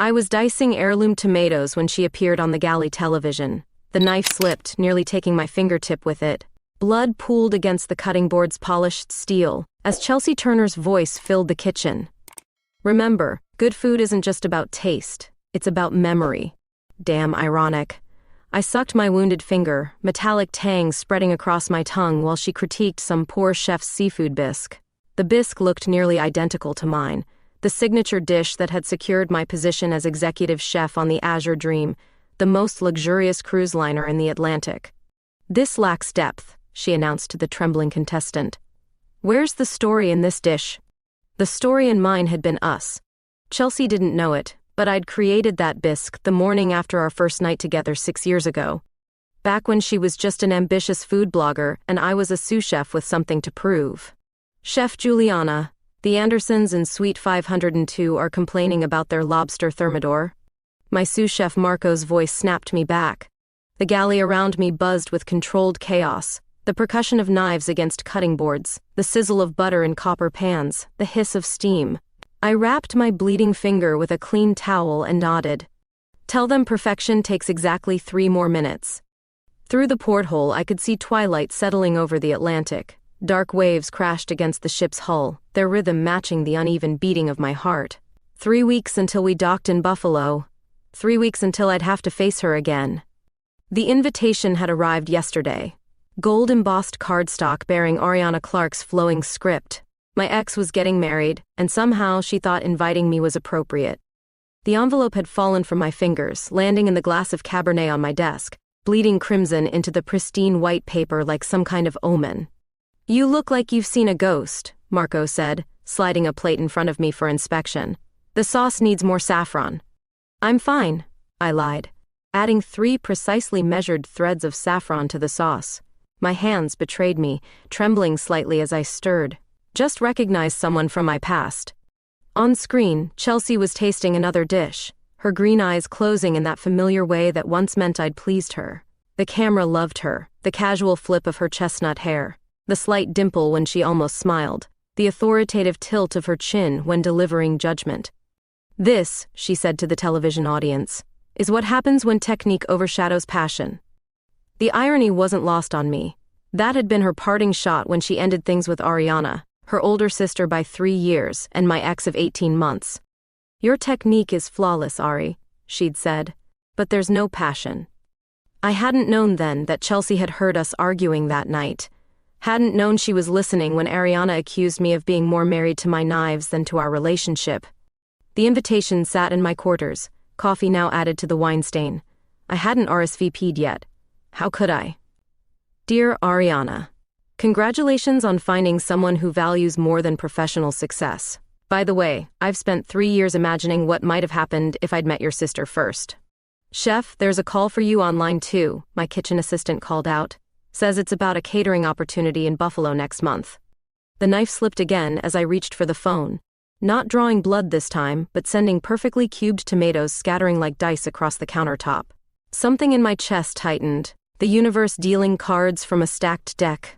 I was dicing heirloom tomatoes when she appeared on the galley television. The knife slipped, nearly taking my fingertip with it. Blood pooled against the cutting board's polished steel as Chelsea Turner's voice filled the kitchen. Remember, good food isn't just about taste, it's about memory. Damn ironic. I sucked my wounded finger, metallic tang spreading across my tongue while she critiqued some poor chef's seafood bisque. The bisque looked nearly identical to mine, the signature dish that had secured my position as executive chef on the Azure Dream, the most luxurious cruise liner in the Atlantic. "This lacks depth," she announced to the trembling contestant. "Where's the story in this dish?" The story in mine had been us. Chelsea didn't know it, but I'd created that bisque the morning after our first night together 6 years ago. Back when she was just an ambitious food blogger and I was a sous chef with something to prove. Chef Juliana, the Andersons in Suite 502 are complaining about their lobster thermidor. My sous chef Marco's voice snapped me back. The galley around me buzzed with controlled chaos. The percussion of knives against cutting boards, the sizzle of butter in copper pans, the hiss of steam. I wrapped my bleeding finger with a clean towel and nodded. "Tell them perfection takes exactly 3 more minutes." Through the porthole I could see twilight settling over the Atlantic. Dark waves crashed against the ship's hull, their rhythm matching the uneven beating of my heart. 3 weeks until we docked in Buffalo. 3 weeks until I'd have to face her again. The invitation had arrived yesterday. Gold-embossed cardstock bearing Ariana Clarke's flowing script. My ex was getting married, and somehow she thought inviting me was appropriate. The envelope had fallen from my fingers, landing in the glass of Cabernet on my desk, bleeding crimson into the pristine white paper like some kind of omen. "You look like you've seen a ghost," Marco said, sliding a plate in front of me for inspection. "The sauce needs more saffron." "I'm fine," I lied, adding 3 precisely measured threads of saffron to the sauce. My hands betrayed me, trembling slightly as I stirred. Just recognized someone from my past. On screen, Chelsea was tasting another dish, her green eyes closing in that familiar way that once meant I'd pleased her. The camera loved her, the casual flip of her chestnut hair, the slight dimple when she almost smiled, the authoritative tilt of her chin when delivering judgment. "This," she said to the television audience, "is what happens when technique overshadows passion." The irony wasn't lost on me. That had been her parting shot when she ended things with Ariana, her older sister by 3 years, and my ex of 18 months. "Your technique is flawless, Ari," she'd said, "but there's no passion." I hadn't known then that Chelsea had heard us arguing that night. Hadn't known she was listening when Ariana accused me of being more married to my knives than to our relationship. The invitation sat in my quarters, coffee now added to the wine stain. I hadn't RSVP'd yet. How could I? "Dear Ariana, congratulations on finding someone who values more than professional success. By the way, I've spent 3 years imagining what might have happened if I'd met your sister first. Chef, there's a call for you online too," my kitchen assistant called out. "Says it's about a catering opportunity in Buffalo next month." The knife slipped again as I reached for the phone. Not drawing blood this time, but sending perfectly cubed tomatoes scattering like dice across the countertop. Something in my chest tightened, the universe dealing cards from a stacked deck.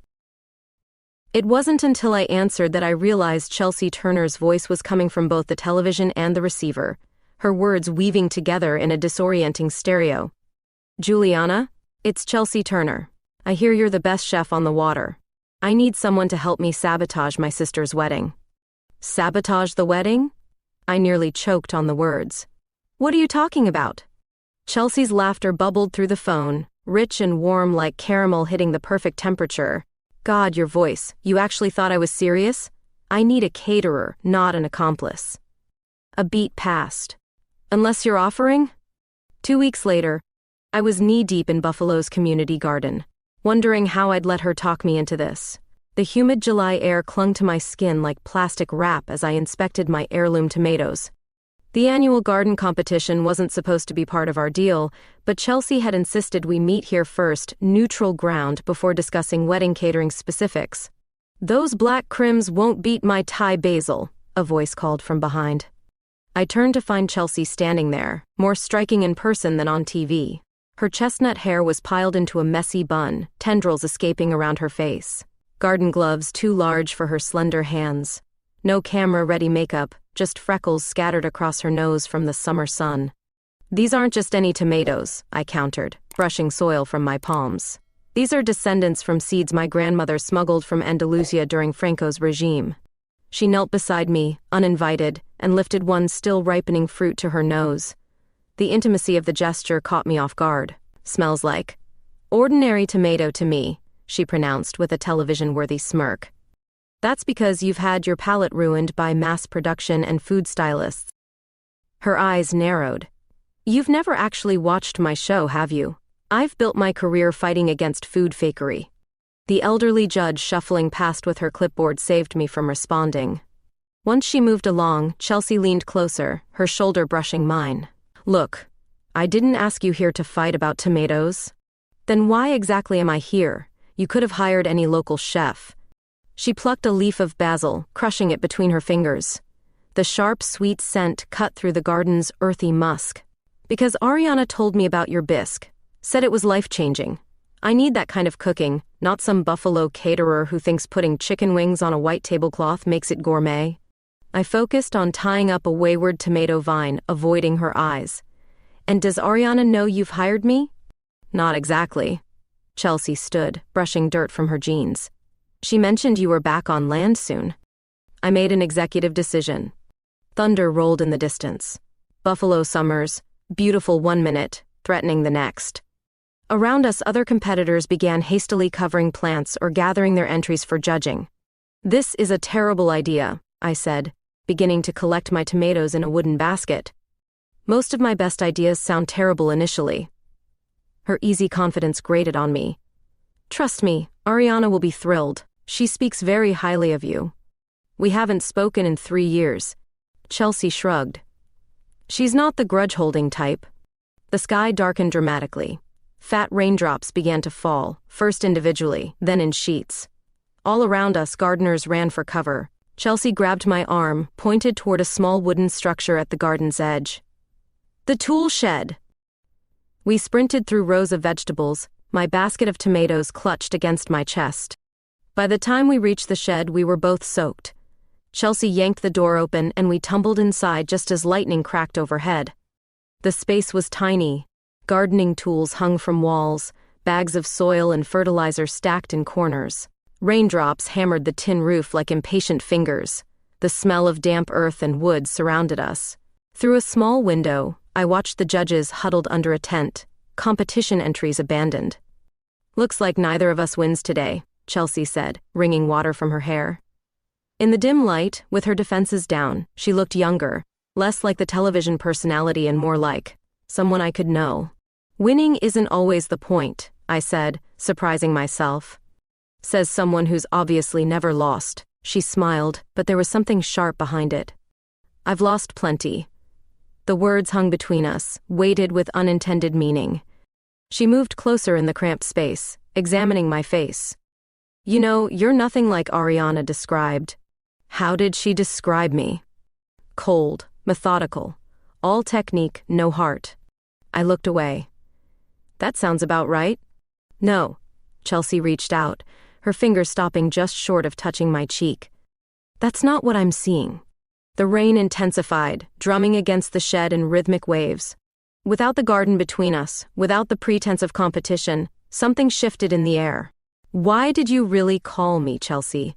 It wasn't until I answered that I realized Chelsea Turner's voice was coming from both the television and the receiver, her words weaving together in a disorienting stereo. "Juliana, it's Chelsea Turner. I hear you're the best chef on the water. I need someone to help me sabotage my sister's wedding." "Sabotage the wedding?" I nearly choked on the words. "What are you talking about?" Chelsea's laughter bubbled through the phone, rich and warm like caramel hitting the perfect temperature. "God, your voice. You actually thought I was serious? I need a caterer, not an accomplice." A beat passed. "Unless you're offering?" 2 weeks later, I was knee-deep in Buffalo's community garden, wondering how I'd let her talk me into this. The humid July air clung to my skin like plastic wrap as I inspected my heirloom tomatoes. The annual garden competition wasn't supposed to be part of our deal, but Chelsea had insisted we meet here first, neutral ground, before discussing wedding catering specifics. "Those black crims won't beat my Thai basil," a voice called from behind. I turned to find Chelsea standing there, more striking in person than on TV. Her chestnut hair was piled into a messy bun, tendrils escaping around her face. Garden gloves too large for her slender hands. No camera-ready makeup, just freckles scattered across her nose from the summer sun. "These aren't just any tomatoes," I countered, brushing soil from my palms. "These are descendants from seeds my grandmother smuggled from Andalusia during Franco's regime." She knelt beside me, uninvited, and lifted one still ripening fruit to her nose. The intimacy of the gesture caught me off guard. "Smells like ordinary tomato to me," she pronounced with a television-worthy smirk. "That's because you've had your palate ruined by mass production and food stylists." Her eyes narrowed. "You've never actually watched my show, have you? I've built my career fighting against food fakery." The elderly judge shuffling past with her clipboard saved me from responding. Once she moved along, Chelsea leaned closer, her shoulder brushing mine. "Look, I didn't ask you here to fight about tomatoes." "Then why exactly am I here? You could have hired any local chef." She plucked a leaf of basil, crushing it between her fingers. The sharp, sweet scent cut through the garden's earthy musk. "Because Ariana told me about your bisque. Said it was life-changing. I need that kind of cooking, not some buffalo caterer who thinks putting chicken wings on a white tablecloth makes it gourmet." I focused on tying up a wayward tomato vine, avoiding her eyes. "And does Ariana know you've hired me?" "Not exactly." Chelsea stood, brushing dirt from her jeans. "She mentioned you were back on land soon." I made an executive decision. Thunder rolled in the distance. Buffalo summers, beautiful one minute, threatening the next. Around us, other competitors began hastily covering plants or gathering their entries for judging. "This is a terrible idea," I said, beginning to collect my tomatoes in a wooden basket. "Most of my best ideas sound terrible initially." Her easy confidence grated on me. "Trust me, Ariana will be thrilled. She speaks very highly of you." "We haven't spoken in 3 years." Chelsea shrugged. "She's not the grudge-holding type." The sky darkened dramatically. Fat raindrops began to fall, first individually, then in sheets. All around us, gardeners ran for cover. Chelsea grabbed my arm, pointed toward a small wooden structure at the garden's edge. "The tool shed." We sprinted through rows of vegetables, my basket of tomatoes clutched against my chest. By the time we reached the shed, we were both soaked. Chelsea yanked the door open and we tumbled inside just as lightning cracked overhead. The space was tiny. Gardening tools hung from walls, bags of soil and fertilizer stacked in corners. Raindrops hammered the tin roof like impatient fingers. The smell of damp earth and wood surrounded us. Through a small window, I watched the judges huddled under a tent, competition entries abandoned. "Looks like neither of us wins today," Chelsea said, wringing water from her hair. In the dim light, with her defenses down, she looked younger, less like the television personality and more like someone I could know. "Winning isn't always the point," I said, surprising myself. "Says someone who's obviously never lost." She smiled, but there was something sharp behind it. "I've lost plenty." The words hung between us, weighted with unintended meaning. She moved closer in the cramped space, examining my face. "You know, you're nothing like Ariana described." How did she describe me? Cold, methodical, all technique, no heart. I looked away. "That sounds about right." "No." Chelsea reached out, her finger stopping just short of touching my cheek. "That's not what I'm seeing." The rain intensified, drumming against the shed in rhythmic waves. Without the garden between us, without the pretense of competition, something shifted in the air. "Why did you really call me, Chelsea?"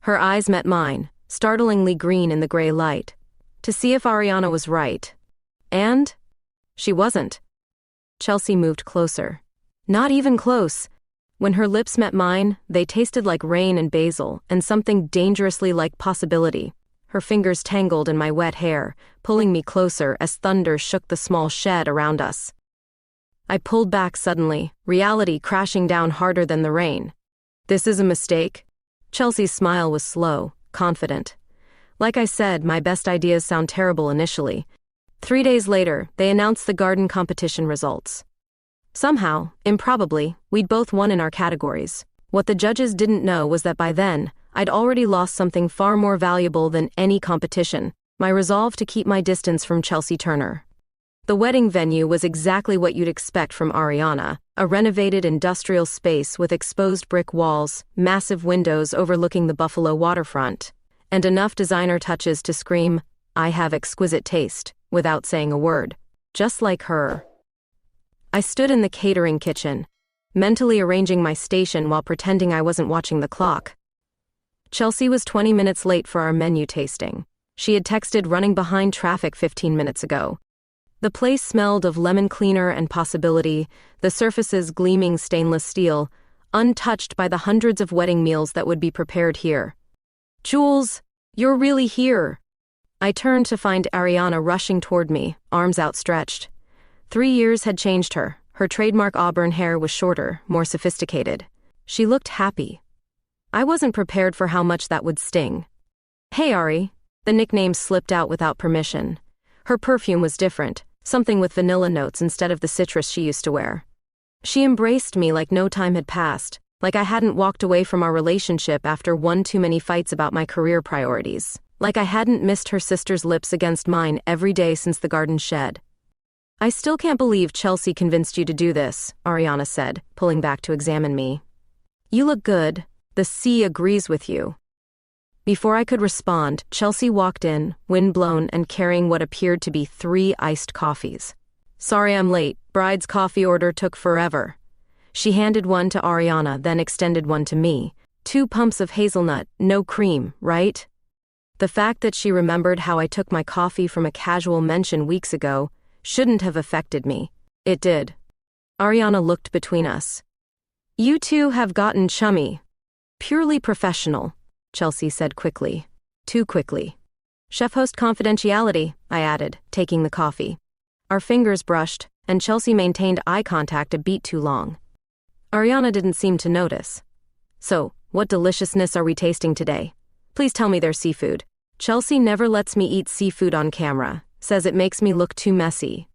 Her eyes met mine, startlingly green in the gray light. To see if Ariana was right. And she wasn't. Chelsea moved closer. Not even close. When her lips met mine, they tasted like rain and basil, and something dangerously like possibility. Her fingers tangled in my wet hair, pulling me closer as thunder shook the small shed around us. I pulled back suddenly, reality crashing down harder than the rain. "This is a mistake?" Chelsea's smile was slow, confident. "Like I said, my best ideas sound terrible initially." 3 days later, they announced the garden competition results. Somehow, improbably, we'd both won in our categories. What the judges didn't know was that by then, I'd already lost something far more valuable than any competition, my resolve to keep my distance from Chelsea Turner. The wedding venue was exactly what you'd expect from Ariana, a renovated industrial space with exposed brick walls, massive windows overlooking the Buffalo waterfront, and enough designer touches to scream, I have exquisite taste, without saying a word. Just like her. I stood in the catering kitchen, mentally arranging my station while pretending I wasn't watching the clock. Chelsea was 20 minutes late for our menu tasting. She had texted running behind traffic 15 minutes ago. The place smelled of lemon cleaner and possibility, the surfaces gleaming stainless steel, untouched by the hundreds of wedding meals that would be prepared here. "Jules, you're really here." I turned to find Ariana rushing toward me, arms outstretched. 3 years had changed her. Her trademark auburn hair was shorter, more sophisticated. She looked happy. I wasn't prepared for how much that would sting. "Hey, Ari." The nickname slipped out without permission. Her perfume was different, something with vanilla notes instead of the citrus she used to wear. She embraced me like no time had passed, like I hadn't walked away from our relationship after one too many fights about my career priorities, like I hadn't missed her sister's lips against mine every day since the garden shed. "I still can't believe Chelsea convinced you to do this," Ariana said, pulling back to examine me. "You look good. The sea agrees with you." Before I could respond, Chelsea walked in, wind-blown and carrying what appeared to be 3 iced coffees. "Sorry I'm late. Bride's coffee order took forever." She handed one to Ariana, then extended one to me. 2 pumps of hazelnut, no cream, right? The fact that she remembered how I took my coffee from a casual mention weeks ago shouldn't have affected me. It did. Ariana looked between us. "You two have gotten chummy." "Purely professional," Chelsea said quickly. Too quickly. "Chef-host confidentiality," I added, taking the coffee. Our fingers brushed, and Chelsea maintained eye contact a beat too long. Ariana didn't seem to notice. "So, what deliciousness are we tasting today? Please tell me there's seafood." "Chelsea never lets me eat seafood on camera. Says it makes me look too messy."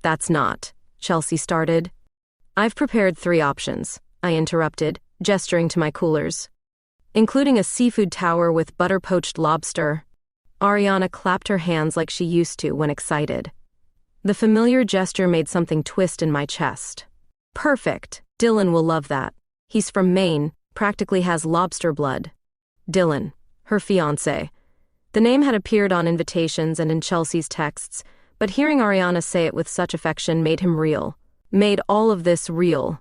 "That's not," Chelsea started. "I've prepared 3 options," I interrupted, gesturing to my coolers. "Including a seafood tower with butter-poached lobster." Ariana clapped her hands like she used to when excited. The familiar gesture made something twist in my chest. "Perfect. Dylan will love that. He's from Maine, practically has lobster blood." Dylan, her fiancé. The name had appeared on invitations and in Chelsea's texts, but hearing Ariana say it with such affection made him real. Made all of this real.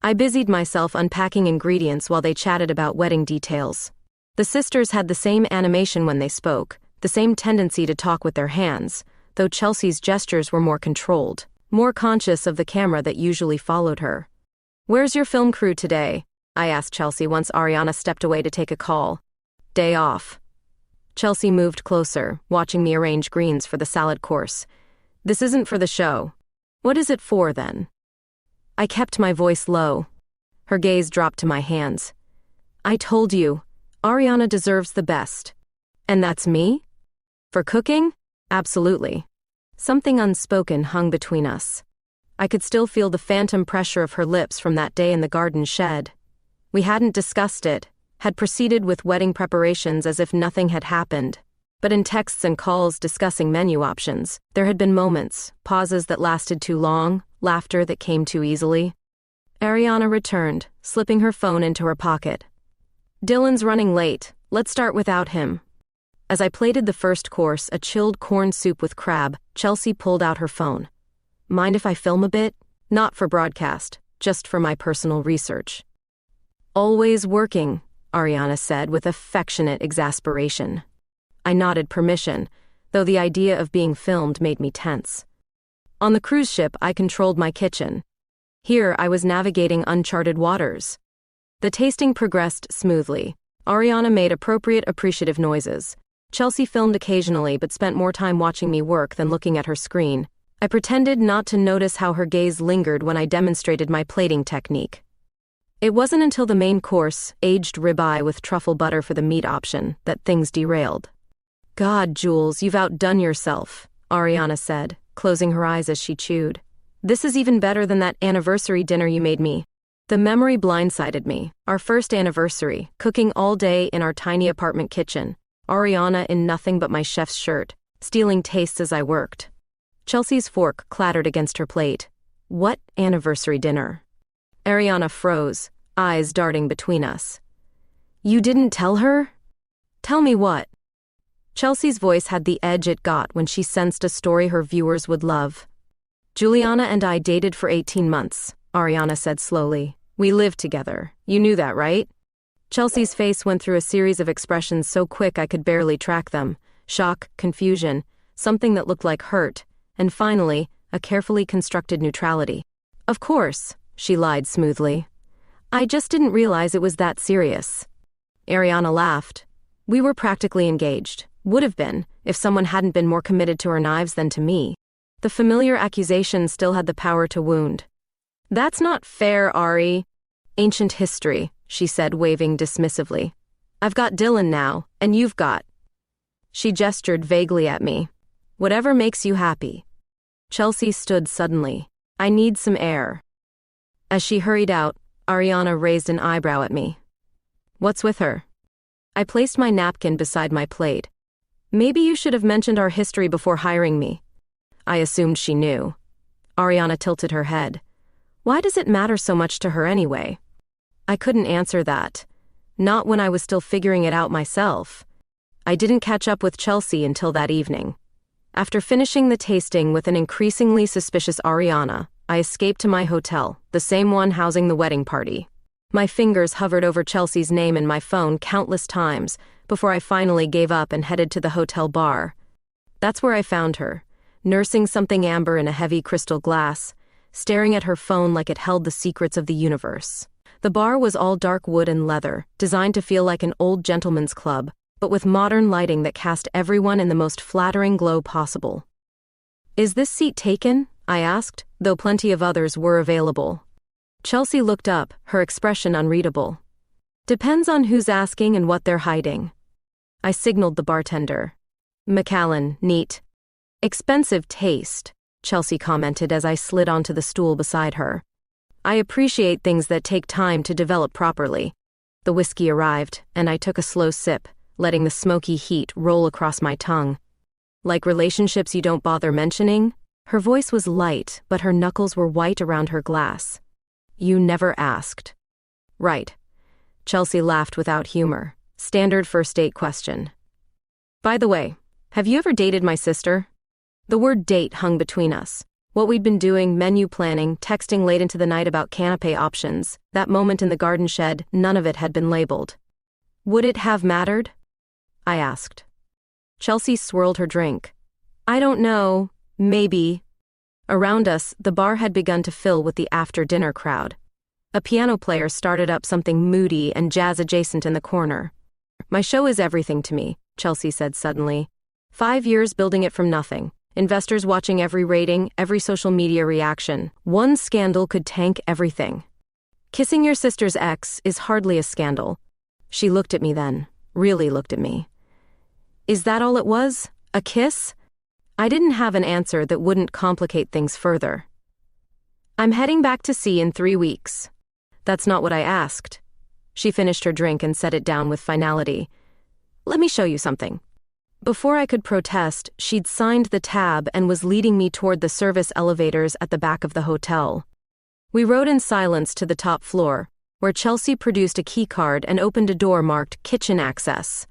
I busied myself unpacking ingredients while they chatted about wedding details. The sisters had the same animation when they spoke, the same tendency to talk with their hands, though Chelsea's gestures were more controlled, more conscious of the camera that usually followed her. "Where's your film crew today?" I asked Chelsea once Ariana stepped away to take a call. "Day off." Chelsea moved closer, watching me arrange greens for the salad course. "This isn't for the show. What is it for, then?" I kept my voice low. Her gaze dropped to my hands. "I told you, Ariana deserves the best." "And that's me? For cooking?" "Absolutely." Something unspoken hung between us. I could still feel the phantom pressure of her lips from that day in the garden shed. We hadn't discussed it, had proceeded with wedding preparations as if nothing had happened. But in texts and calls discussing menu options, there had been moments, pauses that lasted too long, laughter that came too easily. Ariana returned, slipping her phone into her pocket. "Dylan's running late. Let's start without him." As I plated the first course, a chilled corn soup with crab, Chelsea pulled out her phone. "Mind if I film a bit? Not for broadcast, just for my personal research." "Always working," Ariana said with affectionate exasperation. I nodded permission, though the idea of being filmed made me tense. On the cruise ship, I controlled my kitchen. Here, I was navigating uncharted waters. The tasting progressed smoothly. Ariana made appropriate appreciative noises. Chelsea filmed occasionally but spent more time watching me work than looking at her screen. I pretended not to notice how her gaze lingered when I demonstrated my plating technique. It wasn't until the main course, aged ribeye with truffle butter for the meat option, that things derailed. "God, Jules, you've outdone yourself," Ariana said, closing her eyes as she chewed. "This is even better than that anniversary dinner you made me." The memory blindsided me. Our first anniversary, cooking all day in our tiny apartment kitchen. Ariana in nothing but my chef's shirt, stealing tastes as I worked. Chelsea's fork clattered against her plate. "What anniversary dinner?" Ariana froze, eyes darting between us. "You didn't tell her?" "Tell me what?" Chelsea's voice had the edge it got when she sensed a story her viewers would love. Juliana and I dated for 18 months, Ariana said slowly. We lived together. You knew that, right? Chelsea's face went through a series of expressions so quick I could barely track them. Shock, confusion, something that looked like hurt, and finally, a carefully constructed neutrality. Of course, she lied smoothly. I just didn't realize it was that serious. Ariana laughed. We were practically engaged. Would have been, if someone hadn't been more committed to her knives than to me. The familiar accusation still had the power to wound. That's not fair, Ari. Ancient history, she said, waving dismissively. I've got Dylan now, and you've got. She gestured vaguely at me. Whatever makes you happy. Chelsea stood suddenly. I need some air. As she hurried out, Ariana raised an eyebrow at me. What's with her? I placed my napkin beside my plate. Maybe you should have mentioned our history before hiring me. I assumed she knew. Ariana tilted her head. Why does it matter so much to her anyway? I couldn't answer that. Not when I was still figuring it out myself. I didn't catch up with Chelsea until that evening. After finishing the tasting with an increasingly suspicious Ariana, I escaped to my hotel, the same one housing the wedding party. My fingers hovered over Chelsea's name in my phone countless times before I finally gave up and headed to the hotel bar. That's where I found her, nursing something amber in a heavy crystal glass, staring at her phone like it held the secrets of the universe. The bar was all dark wood and leather, designed to feel like an old gentleman's club, but with modern lighting that cast everyone in the most flattering glow possible. Is this seat taken? I asked, though plenty of others were available. Chelsea looked up, her expression unreadable. Depends on who's asking and what they're hiding. I signaled the bartender. Macallan, neat. Expensive taste, Chelsea commented as I slid onto the stool beside her. I appreciate things that take time to develop properly. The whiskey arrived, and I took a slow sip, letting the smoky heat roll across my tongue. Like relationships you don't bother mentioning? Her voice was light, but her knuckles were white around her glass. You never asked. Right. Chelsea laughed without humor. Standard first date question. By the way, have you ever dated my sister? The word date hung between us. What we'd been doing, menu planning, texting late into the night about canapé options, that moment in the garden shed, none of it had been labeled. Would it have mattered? I asked. Chelsea swirled her drink. I don't know. Maybe. Around us, the bar had begun to fill with the after-dinner crowd. A piano player started up something moody and jazz-adjacent in the corner. My show is everything to me, Chelsea said suddenly. 5 years building it from nothing. Investors watching every rating, every social media reaction. One scandal could tank everything. Kissing your sister's ex is hardly a scandal. She looked at me then, really looked at me. Is that all it was? A kiss? I didn't have an answer that wouldn't complicate things further. I'm heading back to sea in 3 weeks. That's not what I asked. She finished her drink and set it down with finality. Let me show you something. Before I could protest, she'd signed the tab and was leading me toward the service elevators at the back of the hotel. We rode in silence to the top floor, where Chelsea produced a keycard and opened a door marked Kitchen Access.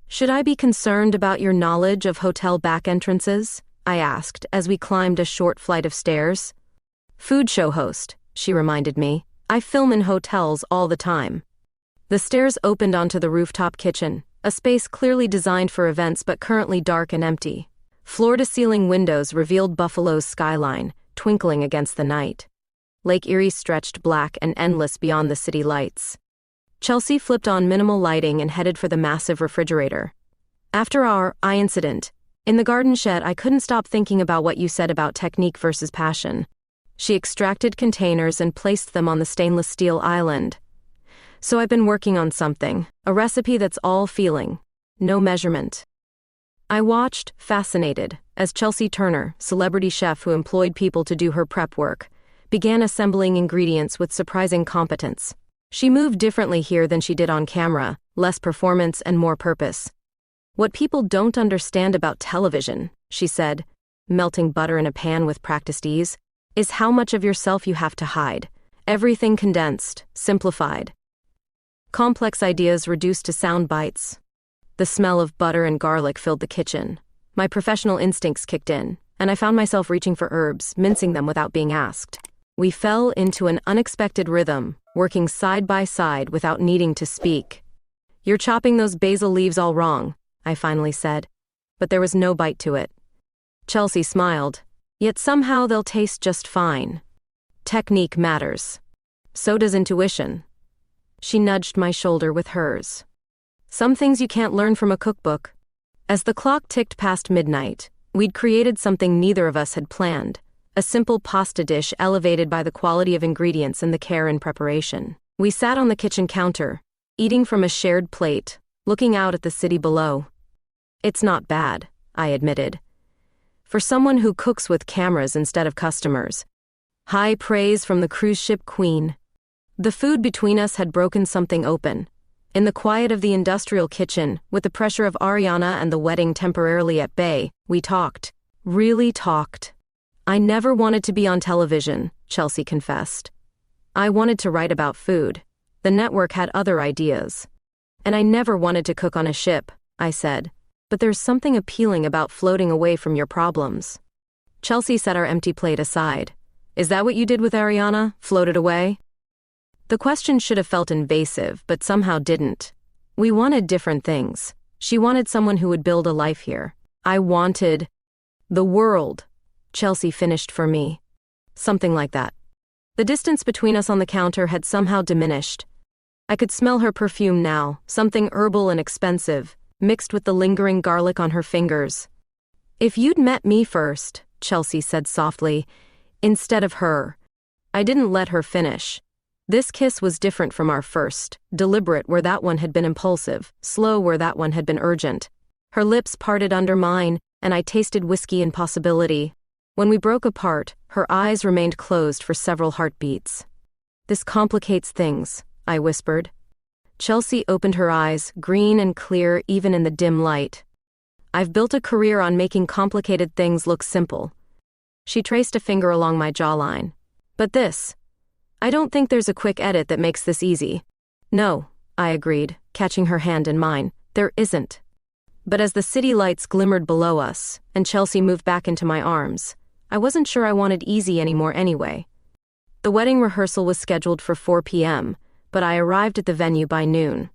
Should I be concerned about your knowledge of hotel back entrances? I asked as we climbed a short flight of stairs. Food show host, she reminded me. I film in hotels all the time. The stairs opened onto the rooftop kitchen, a space clearly designed for events but currently dark and empty. Floor-to-ceiling windows revealed Buffalo's skyline, twinkling against the night. Lake Erie stretched black and endless beyond the city lights. Chelsea flipped on minimal lighting and headed for the massive refrigerator. After our eye incident, in the garden shed, I couldn't stop thinking about what you said about technique versus passion. She extracted containers and placed them on the stainless steel island. So I've been working on something, a recipe that's all feeling, no measurement. I watched, fascinated, as Chelsea Turner, celebrity chef who employed people to do her prep work, began assembling ingredients with surprising competence. She moved differently here than she did on camera, less performance and more purpose. What people don't understand about television, she said, melting butter in a pan with practiced ease, is how much of yourself you have to hide. Everything condensed, simplified. Complex ideas reduced to sound bites. The smell of butter and garlic filled the kitchen. My professional instincts kicked in, and I found myself reaching for herbs, mincing them without being asked. We fell into an unexpected rhythm, working side by side without needing to speak. "You're chopping those basil leaves all wrong," I finally said, but there was no bite to it. Chelsea smiled, "Yet somehow they'll taste just fine. Technique matters. So does intuition." She nudged my shoulder with hers. "Some things you can't learn from a cookbook." As the clock ticked past midnight, we'd created something neither of us had planned, a simple pasta dish elevated by the quality of ingredients and the care in preparation. We sat on the kitchen counter, eating from a shared plate, looking out at the city below. "It's not bad," I admitted. "For someone who cooks with cameras instead of customers." High praise from the cruise ship queen. The food between us had broken something open. In the quiet of the industrial kitchen, with the pressure of Ariana and the wedding temporarily at bay, we talked. Really talked. "I never wanted to be on television," Chelsea confessed. "I wanted to write about food. The network had other ideas. And I never wanted to cook on a ship," I said. "But there's something appealing about floating away from your problems." Chelsea set our empty plate aside. "Is that what you did with Ariana? Floated away?" The question should have felt invasive, but somehow didn't. We wanted different things. She wanted someone who would build a life here. I wanted the world. Chelsea finished for me. Something like that. The distance between us on the counter had somehow diminished. I could smell her perfume now, something herbal and expensive, mixed with the lingering garlic on her fingers. "If you'd met me first," Chelsea said softly, "instead of her." I didn't let her finish. This kiss was different from our first, deliberate where that one had been impulsive, slow where that one had been urgent. Her lips parted under mine, and I tasted whiskey and possibility. When we broke apart, her eyes remained closed for several heartbeats. "This complicates things," I whispered. Chelsea opened her eyes, green and clear even in the dim light. "I've built a career on making complicated things look simple." She traced a finger along my jawline. "But this, I don't think there's a quick edit that makes this easy." "No," I agreed, catching her hand in mine, "there isn't." But as the city lights glimmered below us, and Chelsea moved back into my arms, I wasn't sure I wanted easy anymore anyway. The wedding rehearsal was scheduled for 4 p.m., but I arrived at the venue by noon.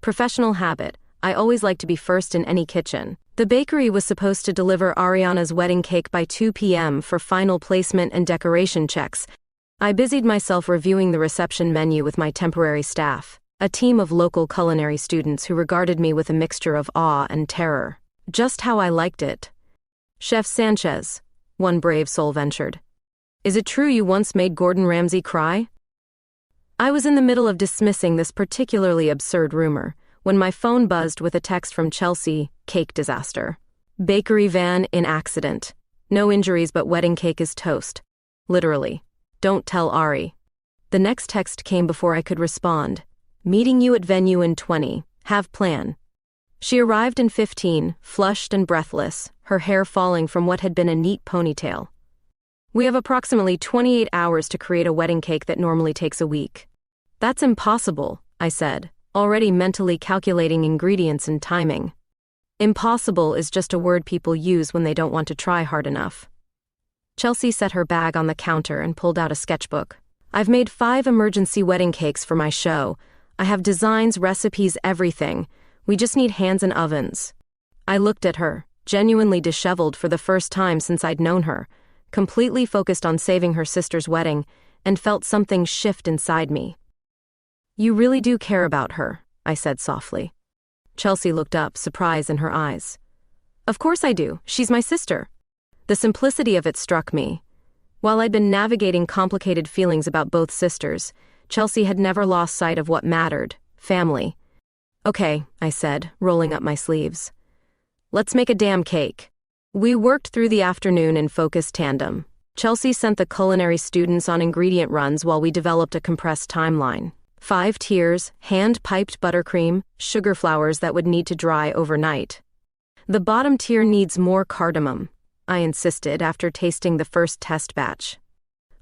Professional habit, I always like to be first in any kitchen. The bakery was supposed to deliver Ariana's wedding cake by 2 p.m. for final placement and decoration checks. I busied myself reviewing the reception menu with my temporary staff, a team of local culinary students who regarded me with a mixture of awe and terror. Just how I liked it. "Chef Sanchez," one brave soul ventured. "Is it true you once made Gordon Ramsay cry?" I was in the middle of dismissing this particularly absurd rumor when my phone buzzed with a text from Chelsea. "Cake disaster. Bakery van in accident. No injuries but wedding cake is toast. Literally. Don't tell Ari." The next text came before I could respond. "Meeting you at venue in 20. Have plan." She arrived in 15, flushed and breathless, her hair falling from what had been a neat ponytail. "We have approximately 28 hours to create a wedding cake that normally takes a week." "That's impossible," I said, already mentally calculating ingredients and timing. Impossible is just a word people use when they don't want to try hard enough. Chelsea set her bag on the counter and pulled out a sketchbook. "I've made 5 emergency wedding cakes for my show. I have designs, recipes, everything. We just need hands and ovens." I looked at her, genuinely disheveled for the first time since I'd known her, completely focused on saving her sister's wedding, and felt something shift inside me. "You really do care about her," I said softly. Chelsea looked up, surprise in her eyes. "Of course I do. She's my sister." The simplicity of it struck me. While I'd been navigating complicated feelings about both sisters, Chelsea had never lost sight of what mattered: family. "Okay," I said, rolling up my sleeves. "Let's make a damn cake." We worked through the afternoon in focused tandem. Chelsea sent the culinary students on ingredient runs while we developed a compressed timeline. 5 tiers, hand-piped buttercream, sugar flowers that would need to dry overnight. "The bottom tier needs more cardamom," I insisted after tasting the first test batch.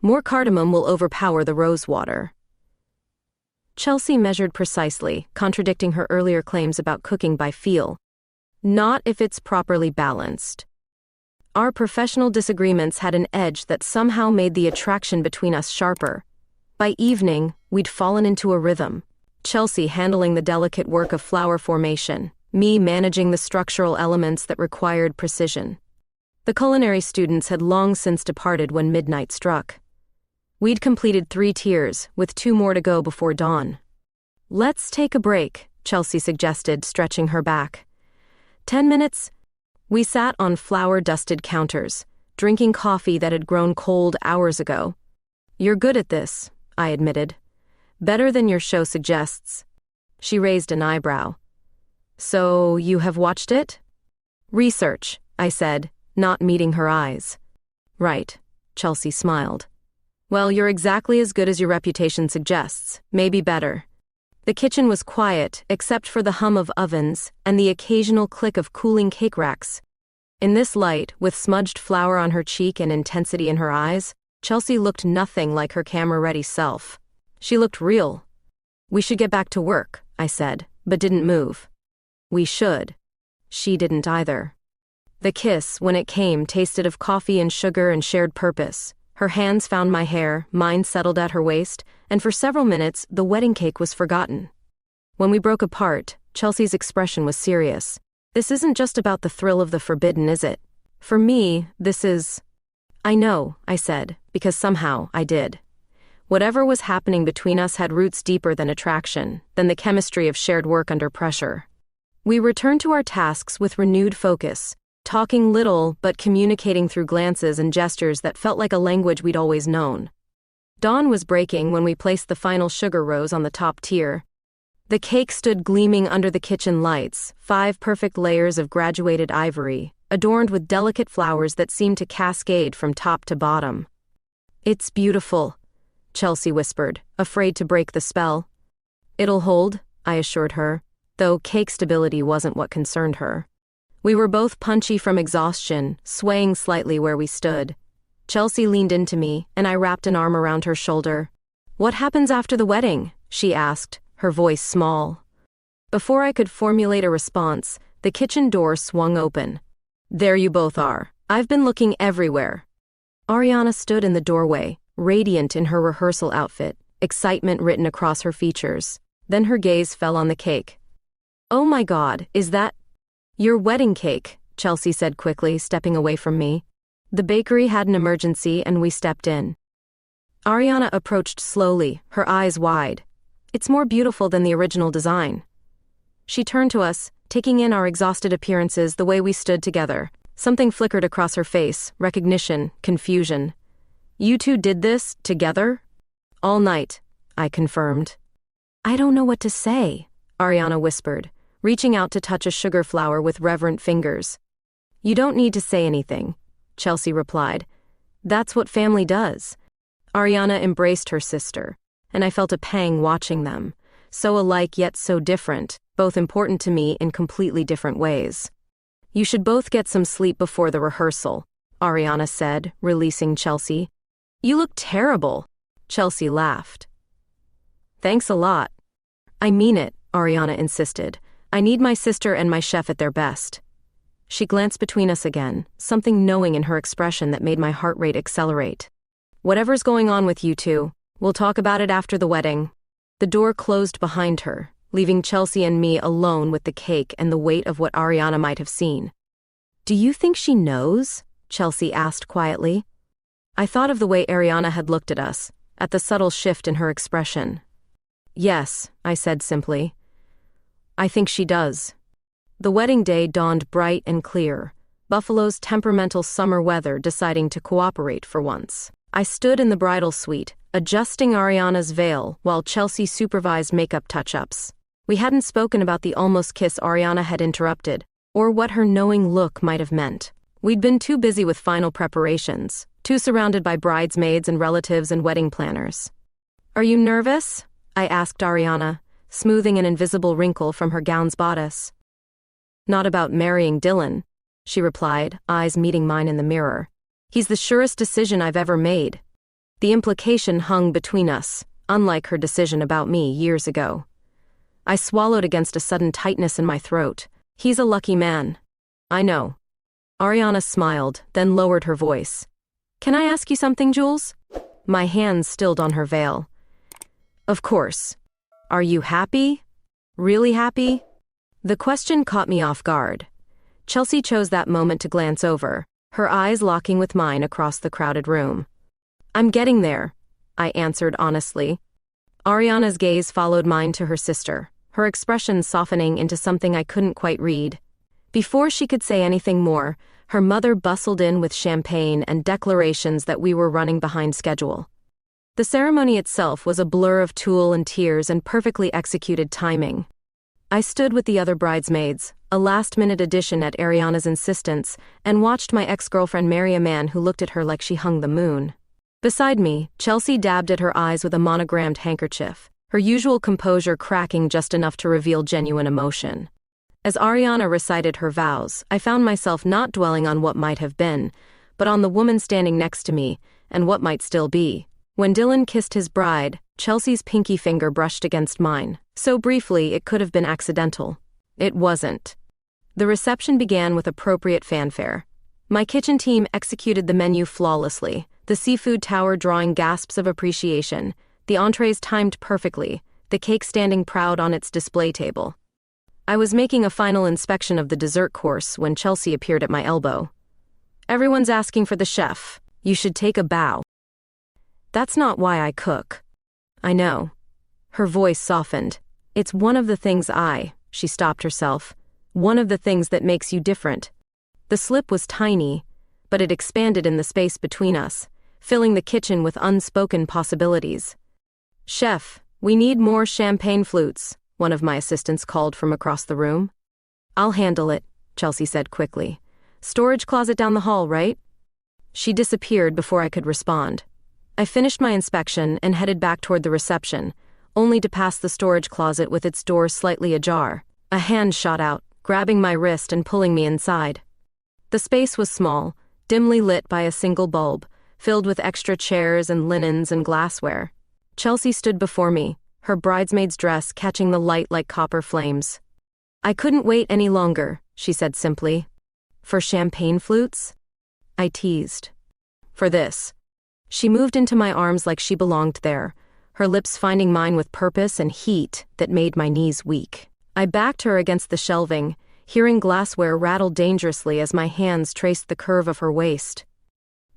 "More cardamom will overpower the rose water." Chelsea measured precisely, contradicting her earlier claims about cooking by feel. Not if it's properly balanced. Our professional disagreements had an edge that somehow made the attraction between us sharper. By evening, we'd fallen into a rhythm. Chelsea handling the delicate work of flower formation, me managing the structural elements that required precision. The culinary students had long since departed when midnight struck. We'd completed 3 tiers, with 2 more to go before dawn. "Let's take a break," Chelsea suggested, stretching her back. 10 minutes? We sat on flour-dusted counters, drinking coffee that had grown cold hours ago. "You're good at this," I admitted. "Better than your show suggests." She raised an eyebrow. "So, you have watched it?" "Research," I said, not meeting her eyes. "Right," Chelsea smiled. "Well, you're exactly as good as your reputation suggests, maybe better." The kitchen was quiet, except for the hum of ovens and the occasional click of cooling cake racks. In this light, with smudged flour on her cheek and intensity in her eyes, Chelsea looked nothing like her camera-ready self. She looked real. "We should get back to work," I said, but didn't move. "We should." She didn't either. The kiss, when it came, tasted of coffee and sugar and shared purpose. Her hands found my hair, mine settled at her waist, and for several minutes, the wedding cake was forgotten. When we broke apart, Chelsea's expression was serious. "This isn't just about the thrill of the forbidden, is it? For me, this is—" "I know," I said, because somehow I did. Whatever was happening between us had roots deeper than attraction, than the chemistry of shared work under pressure. We returned to our tasks with renewed focus, talking little but communicating through glances and gestures that felt like a language we'd always known. Dawn was breaking when we placed the final sugar rose on the top tier. The cake stood gleaming under the kitchen lights, 5 perfect layers of graduated ivory, adorned with delicate flowers that seemed to cascade from top to bottom. "It's beautiful," Chelsea whispered, afraid to break the spell. "It'll hold," I assured her, though cake stability wasn't what concerned her. We were both punchy from exhaustion, swaying slightly where we stood. Chelsea leaned into me, and I wrapped an arm around her shoulder. "What happens after the wedding?" she asked, her voice small. Before I could formulate a response, the kitchen door swung open. "There you both are. I've been looking everywhere." Ariana stood in the doorway, radiant in her rehearsal outfit, excitement written across her features. Then her gaze fell on the cake. "Oh my God, is that—" "Your wedding cake," Chelsea said quickly, stepping away from me. The bakery had an emergency and we stepped in. Ariana approached slowly, her eyes wide. "It's more beautiful than the original design." She turned to us, taking in our exhausted appearances the way we stood together. Something flickered across her face, recognition, confusion. "You two did this, together?" "All night," I confirmed. "I don't know what to say," Ariana whispered, reaching out to touch a sugar flower with reverent fingers. "You don't need to say anything," Chelsea replied. "That's what family does." Ariana embraced her sister, and I felt a pang watching them, so alike yet so different, both important to me in completely different ways. "You should both get some sleep before the rehearsal," Ariana said, releasing Chelsea. "You look terrible," Chelsea laughed. "Thanks a lot." "I mean it," Ariana insisted. "I need my sister and my chef at their best." She glanced between us again, something knowing in her expression that made my heart rate accelerate. "Whatever's going on with you two, we'll talk about it after the wedding." The door closed behind her, leaving Chelsea and me alone with the cake and the weight of what Ariana might have seen. "Do you think she knows?" Chelsea asked quietly. I thought of the way Ariana had looked at us, at the subtle shift in her expression. "Yes," I said simply. "I think she does." The wedding day dawned bright and clear, Buffalo's temperamental summer weather deciding to cooperate for once. I stood in the bridal suite, adjusting Ariana's veil while Chelsea supervised makeup touch-ups. We hadn't spoken about the almost kiss Ariana had interrupted, or what her knowing look might have meant. We'd been too busy with final preparations, too surrounded by bridesmaids and relatives and wedding planners. "Are you nervous?" I asked Ariana, smoothing an invisible wrinkle from her gown's bodice. "Not about marrying Dylan," she replied, eyes meeting mine in the mirror. "He's the surest decision I've ever made." The implication hung between us, unlike her decision about me years ago. I swallowed against a sudden tightness in my throat. He's a lucky man. I know. Ariana smiled, then lowered her voice. Can I ask you something, Jules? My hands stilled on her veil. Of course. Are you happy? Really happy? The question caught me off guard. Chelsea chose that moment to glance over, her eyes locking with mine across the crowded room. I'm getting there, I answered honestly. Ariana's gaze followed mine to her sister, her expression softening into something I couldn't quite read. Before she could say anything more, her mother bustled in with champagne and declarations that we were running behind schedule. The ceremony itself was a blur of tulle and tears and perfectly executed timing. I stood with the other bridesmaids, a last-minute addition at Ariana's insistence, and watched my ex-girlfriend marry a man who looked at her like she hung the moon. Beside me, Chelsea dabbed at her eyes with a monogrammed handkerchief, her usual composure cracking just enough to reveal genuine emotion. As Ariana recited her vows, I found myself not dwelling on what might have been, but on the woman standing next to me, and what might still be. When Dylan kissed his bride, Chelsea's pinky finger brushed against mine. So briefly, it could have been accidental. It wasn't. The reception began with appropriate fanfare. My kitchen team executed the menu flawlessly, the seafood tower drawing gasps of appreciation, the entrees timed perfectly, the cake standing proud on its display table. I was making a final inspection of the dessert course when Chelsea appeared at my elbow. Everyone's asking for the chef. You should take a bow. That's not why I cook. I know. Her voice softened. It's one of the things she stopped herself. One of the things that makes you different. The slip was tiny, but it expanded in the space between us, filling the kitchen with unspoken possibilities. Chef, we need more champagne flutes, one of my assistants called from across the room. I'll handle it, Chelsea said quickly. Storage closet down the hall, right? She disappeared before I could respond. I finished my inspection and headed back toward the reception, only to pass the storage closet with its door slightly ajar. A hand shot out, grabbing my wrist and pulling me inside. The space was small, dimly lit by a single bulb, filled with extra chairs and linens and glassware. Chelsea stood before me, her bridesmaid's dress catching the light like copper flames. I couldn't wait any longer, she said simply. For champagne flutes? I teased. For this. She moved into my arms like she belonged there, her lips finding mine with purpose and heat that made my knees weak. I backed her against the shelving, hearing glassware rattle dangerously as my hands traced the curve of her waist.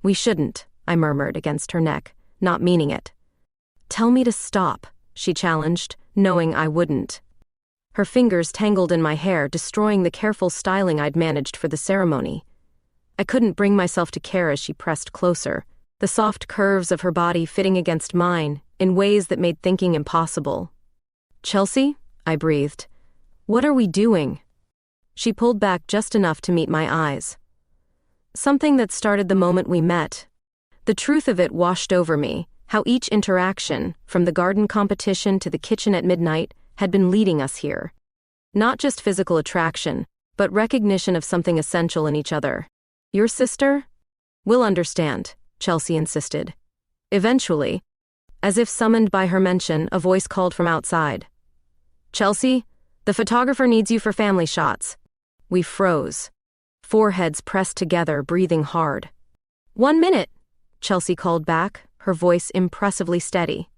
We shouldn't, I murmured against her neck, not meaning it. Tell me to stop, she challenged, knowing I wouldn't. Her fingers tangled in my hair, destroying the careful styling I'd managed for the ceremony. I couldn't bring myself to care as she pressed closer, the soft curves of her body fitting against mine in ways that made thinking impossible. Chelsea, I breathed. What are we doing? She pulled back just enough to meet my eyes. Something that started the moment we met. The truth of it washed over me, how each interaction, from the garden competition to the kitchen at midnight, had been leading us here. Not just physical attraction, but recognition of something essential in each other. Your sister? We'll understand, Chelsea insisted. Eventually, as if summoned by her mention, a voice called from outside. Chelsea, the photographer needs you for family shots. We froze. Foreheads pressed together, breathing hard. 1 minute, Chelsea called back, her voice impressively steady.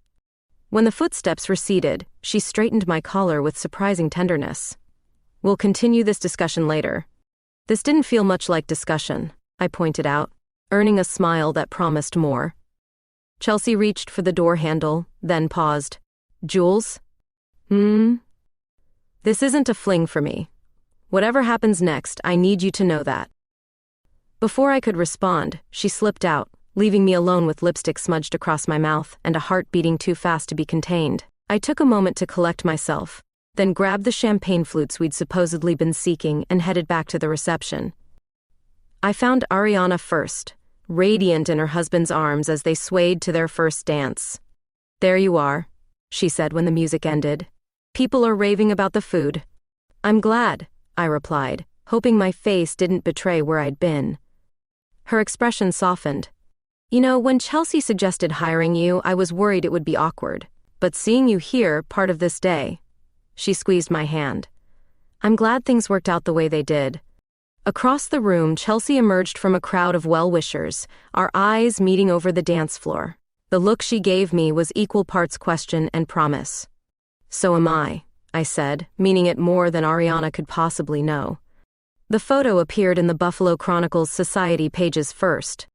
When the footsteps receded, she straightened my collar with surprising tenderness. We'll continue this discussion later. This didn't feel much like discussion, I pointed out, earning a smile that promised more. Chelsea reached for the door handle, then paused. Jules? This isn't a fling for me. Whatever happens next, I need you to know that. Before I could respond, she slipped out, leaving me alone with lipstick smudged across my mouth and a heart beating too fast to be contained. I took a moment to collect myself, then grabbed the champagne flutes we'd supposedly been seeking and headed back to the reception. I found Ariana first, radiant in her husband's arms as they swayed to their first dance. There you are, she said when the music ended. People are raving about the food. I'm glad, I replied, hoping my face didn't betray where I'd been. Her expression softened. You know, when Chelsea suggested hiring you, I was worried it would be awkward. But seeing you here, part of this day. She squeezed my hand. I'm glad things worked out the way they did. Across the room, Chelsea emerged from a crowd of well-wishers, our eyes meeting over the dance floor. The look she gave me was equal parts question and promise. So am I said, meaning it more than Ariana could possibly know. The photo appeared in the Buffalo Chronicle's Society pages first.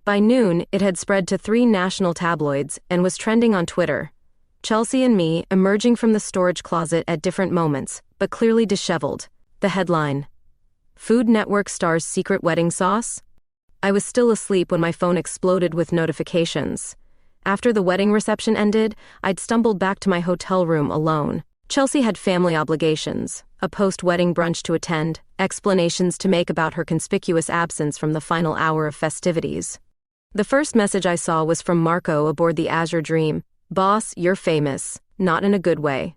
By noon, it had spread to 3 national tabloids and was trending on Twitter. Chelsea and me emerging from the storage closet at different moments, but clearly disheveled. The headline: Food Network stars secret wedding sauce? I was still asleep when my phone exploded with notifications. After the wedding reception ended, I'd stumbled back to my hotel room alone. Chelsea had family obligations, a post-wedding brunch to attend, explanations to make about her conspicuous absence from the final hour of festivities. The first message I saw was from Marco aboard the Azure Dream. Boss, you're famous, not in a good way.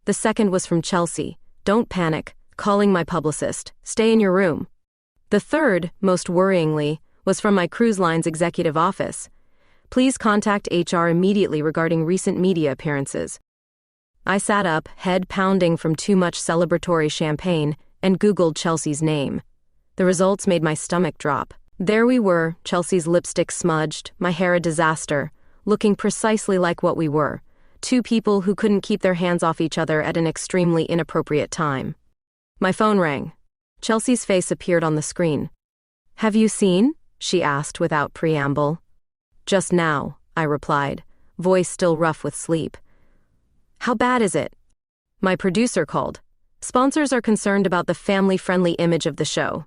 The second was from Chelsea. Don't panic, calling my publicist, stay in your room. The third, most worryingly, was from my cruise line's executive office. Please contact HR immediately regarding recent media appearances. I sat up, head pounding from too much celebratory champagne, and Googled Chelsea's name. The results made my stomach drop. There we were, Chelsea's lipstick smudged, my hair a disaster, looking precisely like what we were, 2 people who couldn't keep their hands off each other at an extremely inappropriate time. My phone rang. Chelsea's face appeared on the screen. Have you seen? She asked without preamble. Just now, I replied, voice still rough with sleep. How bad is it? My producer called. Sponsors are concerned about the family-friendly image of the show.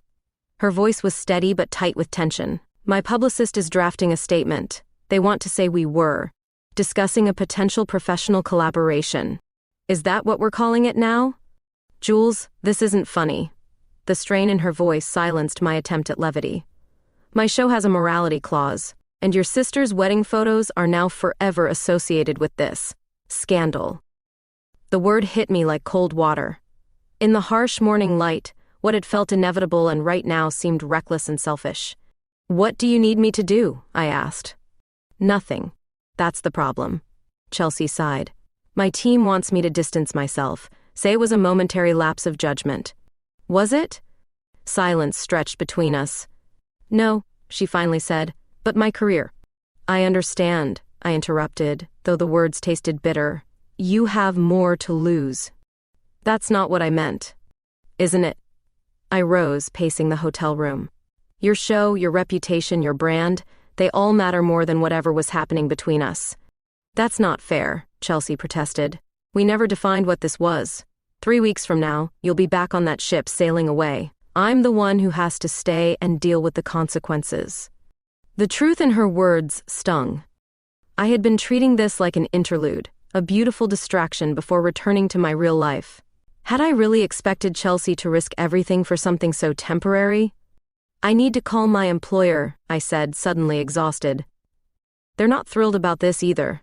Her voice was steady but tight with tension. My publicist is drafting a statement. They want to say we were discussing a potential professional collaboration. Is that what we're calling it now? Jules, this isn't funny. The strain in her voice silenced my attempt at levity. My show has a morality clause, and your sister's wedding photos are now forever associated with this scandal. The word hit me like cold water. In the harsh morning light, what had felt inevitable and right now seemed reckless and selfish. What do you need me to do? I asked. Nothing. That's the problem. Chelsea sighed. My team wants me to distance myself, say it was a momentary lapse of judgment. Was it? Silence stretched between us. No, she finally said, but my career. I understand, I interrupted, though the words tasted bitter. You have more to lose. That's not what I meant. Isn't it? I rose, pacing the hotel room. Your show, your reputation, your brand, they all matter more than whatever was happening between us. That's not fair, Chelsea protested. We never defined what this was. 3 weeks from now, you'll be back on that ship sailing away. I'm the one who has to stay and deal with the consequences. The truth in her words stung. I had been treating this like an interlude, a beautiful distraction before returning to my real life. Had I really expected Chelsea to risk everything for something so temporary? I need to call my employer, I said, suddenly exhausted. They're not thrilled about this either.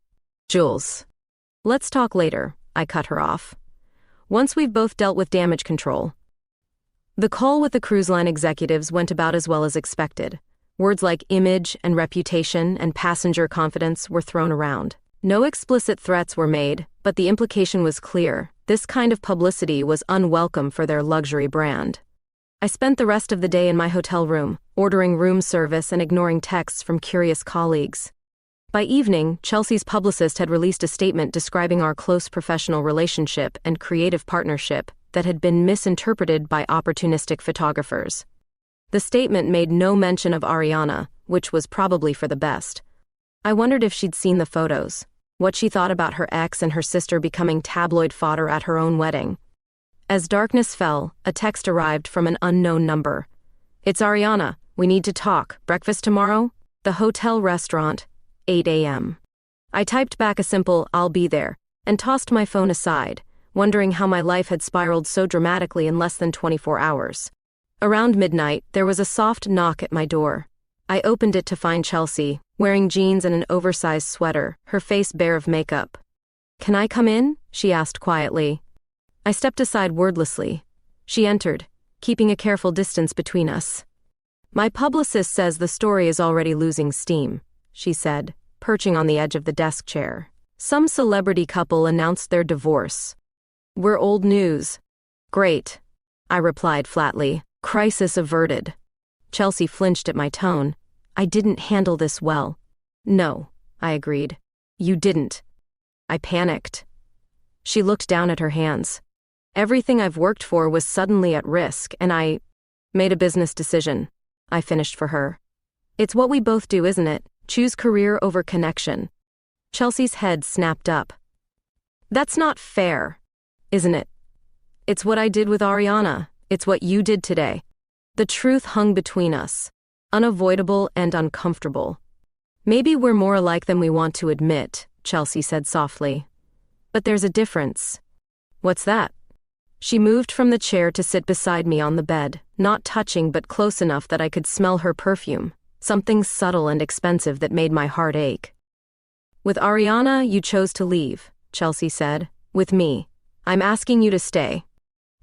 Jules. Let's talk later, I cut her off. Once we've both dealt with damage control. The call with the cruise line executives went about as well as expected. Words like image and reputation and passenger confidence were thrown around. No explicit threats were made, but the implication was clear. This kind of publicity was unwelcome for their luxury brand. I spent the rest of the day in my hotel room, ordering room service and ignoring texts from curious colleagues. By evening, Chelsea's publicist had released a statement describing our close professional relationship and creative partnership that had been misinterpreted by opportunistic photographers. The statement made no mention of Ariana, which was probably for the best. I wondered if she'd seen the photos, what she thought about her ex and her sister becoming tabloid fodder at her own wedding. As darkness fell, a text arrived from an unknown number. It's Ariana, we need to talk, breakfast tomorrow? The hotel restaurant, 8 a.m. I typed back a simple, I'll be there, and tossed my phone aside, wondering how my life had spiraled so dramatically in less than 24 hours. Around midnight, there was a soft knock at my door. I opened it to find Chelsea, wearing jeans and an oversized sweater, her face bare of makeup. Can I come in? She asked quietly. I stepped aside wordlessly. She entered, keeping a careful distance between us. My publicist says the story is already losing steam, she said, perching on the edge of the desk chair. Some celebrity couple announced their divorce. We're old news. Great, I replied flatly. Crisis averted. Chelsea flinched at my tone. I didn't handle this well. No, I agreed. You didn't. I panicked. She looked down at her hands. Everything I've worked for was suddenly at risk, and I made a business decision. I finished for her. It's what we both do, isn't it? Choose career over connection. Chelsea's head snapped up. That's not fair, isn't it? It's what I did with Ariana. It's what you did today. The truth hung between us, unavoidable and uncomfortable. Maybe we're more alike than we want to admit, Chelsea said softly. But there's a difference. What's that? She moved from the chair to sit beside me on the bed, not touching but close enough that I could smell her perfume, something subtle and expensive that made my heart ache. With Ariana, you chose to leave, Chelsea said. With me, I'm asking you to stay.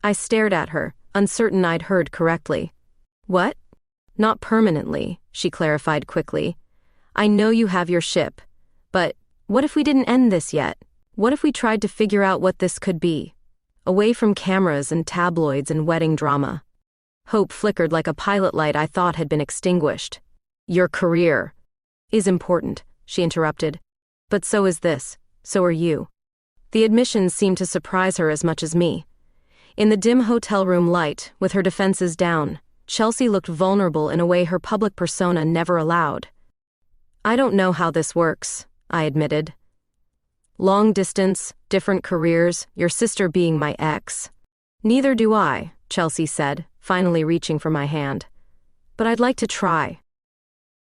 I stared at her, uncertain I'd heard correctly. What? Not permanently, she clarified quickly. I know you have your ship, but what if we didn't end this yet? What if we tried to figure out what this could be? Away from cameras and tabloids and wedding drama. Hope flickered like a pilot light I thought had been extinguished. Your career is important, she interrupted. But so is this, so are you. The admission seemed to surprise her as much as me. In the dim hotel room light, with her defenses down, Chelsea looked vulnerable in a way her public persona never allowed. I don't know how this works, I admitted. Long distance, different careers, your sister being my ex. Neither do I, Chelsea said, finally reaching for my hand. But I'd like to try.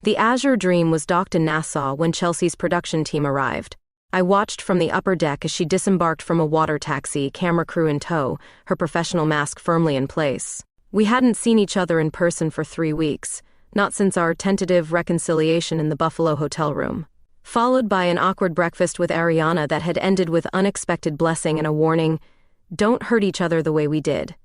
The Azure Dream was docked in Nassau when Chelsea's production team arrived. I watched from the upper deck as she disembarked from a water taxi, camera crew in tow, her professional mask firmly in place. We hadn't seen each other in person for 3 weeks, not since our tentative reconciliation in the Buffalo hotel room. Followed by an awkward breakfast with Ariana that had ended with unexpected blessing and a warning, don't hurt each other the way we did.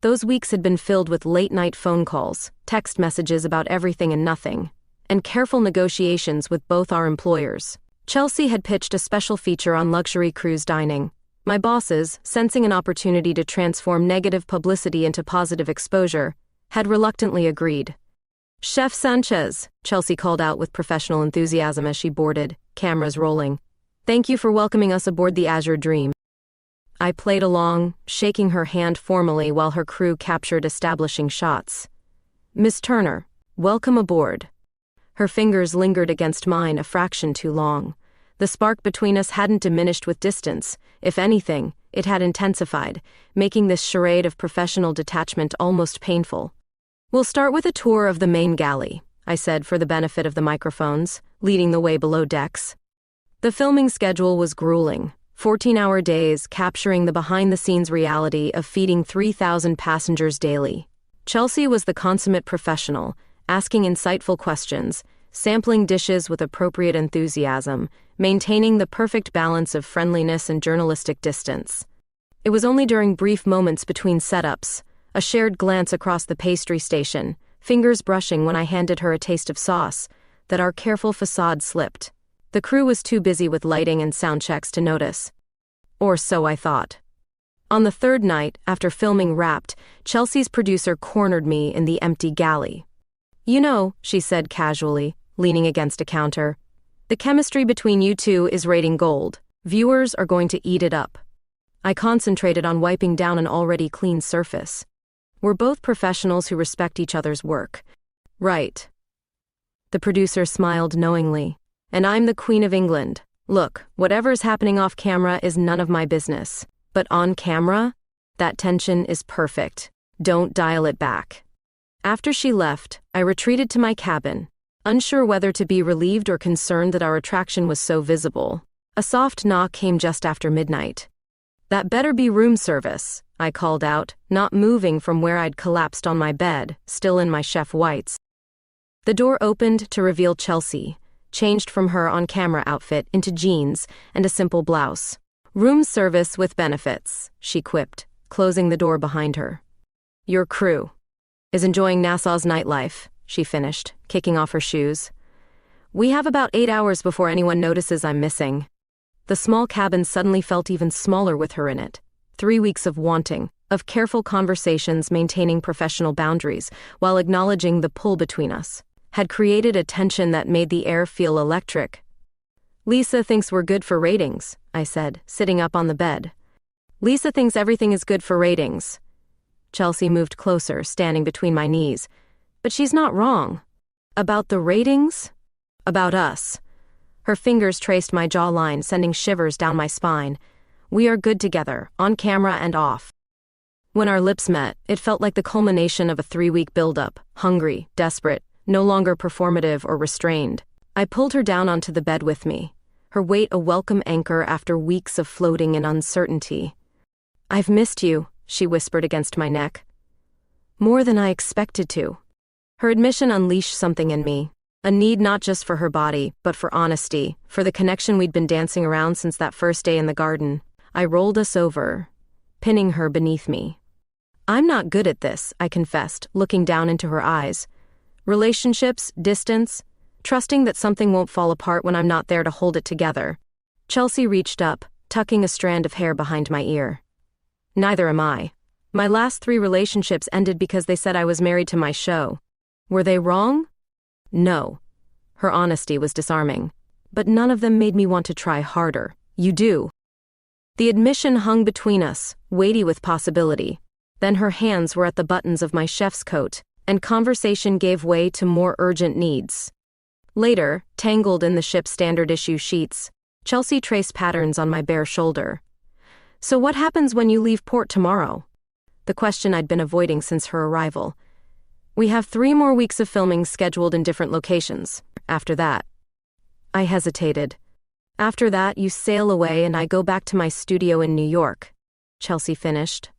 Those weeks had been filled with late-night phone calls, text messages about everything and nothing, and careful negotiations with both our employers. Chelsea had pitched a special feature on luxury cruise dining. My bosses, sensing an opportunity to transform negative publicity into positive exposure, had reluctantly agreed. Chef Sanchez, Chelsea called out with professional enthusiasm as she boarded, cameras rolling. Thank you for welcoming us aboard the Azure Dream. I played along, shaking her hand formally while her crew captured establishing shots. Miss Turner, welcome aboard. Her fingers lingered against mine a fraction too long. The spark between us hadn't diminished with distance. If anything, it had intensified, making this charade of professional detachment almost painful. We'll start with a tour of the main galley, I said for the benefit of the microphones, leading the way below decks. The filming schedule was grueling, 14-hour days capturing the behind-the-scenes reality of feeding 3,000 passengers daily. Chelsea was the consummate professional, asking insightful questions, sampling dishes with appropriate enthusiasm, maintaining the perfect balance of friendliness and journalistic distance. It was only during brief moments between setups, a shared glance across the pastry station, fingers brushing when I handed her a taste of sauce, that our careful facade slipped. The crew was too busy with lighting and sound checks to notice. Or so I thought. On the third night, after filming wrapped, Chelsea's producer cornered me in the empty galley. You know, she said casually, leaning against a counter, the chemistry between you two is rating gold. Viewers are going to eat it up. I concentrated on wiping down an already clean surface. We're both professionals who respect each other's work. Right. The producer smiled knowingly. And I'm the Queen of England. Look, whatever's happening off camera is none of my business. But on camera, that tension is perfect. Don't dial it back. After she left, I retreated to my cabin, unsure whether to be relieved or concerned that our attraction was so visible. A soft knock came just after midnight. That better be room service, I called out, not moving from where I'd collapsed on my bed, still in my chef whites. The door opened to reveal Chelsea, changed from her on-camera outfit into jeans and a simple blouse. Room service with benefits, she quipped, closing the door behind her. Your crew is enjoying Nassau's nightlife, she finished, kicking off her shoes. We have about 8 hours before anyone notices I'm missing. The small cabin suddenly felt even smaller with her in it. 3 weeks of wanting, of careful conversations maintaining professional boundaries while acknowledging the pull between us, had created a tension that made the air feel electric. "Lisa thinks we're good for ratings," I said, sitting up on the bed. "Lisa thinks everything is good for ratings." Chelsea moved closer, standing between my knees. "But she's not wrong." "About the ratings?" "About us." Her fingers traced my jawline, sending shivers down my spine. "We are good together, on camera and off." When our lips met, it felt like the culmination of a 3-week buildup, hungry, desperate, no longer performative or restrained. I pulled her down onto the bed with me, her weight a welcome anchor after weeks of floating in uncertainty. "I've missed you," she whispered against my neck. "More than I expected to." Her admission unleashed something in me, a need not just for her body, but for honesty, for the connection we'd been dancing around since that first day in the garden. I rolled us over, pinning her beneath me. "I'm not good at this," I confessed, looking down into her eyes. "Relationships, distance, trusting that something won't fall apart when I'm not there to hold it together." Chelsea reached up, tucking a strand of hair behind my ear. "Neither am I. My last 3 relationships ended because they said I was married to my show. Were they wrong? No." Her honesty was disarming. "But none of them made me want to try harder. You do." The admission hung between us, weighty with possibility. Then her hands were at the buttons of my chef's coat, and conversation gave way to more urgent needs. Later, tangled in the ship's standard-issue sheets, Chelsea traced patterns on my bare shoulder. "So what happens when you leave port tomorrow?" The question I'd been avoiding since her arrival. "We have 3 more weeks of filming scheduled in different locations. After that." I hesitated. "After that, you sail away and I go back to my studio in New York," Chelsea finished.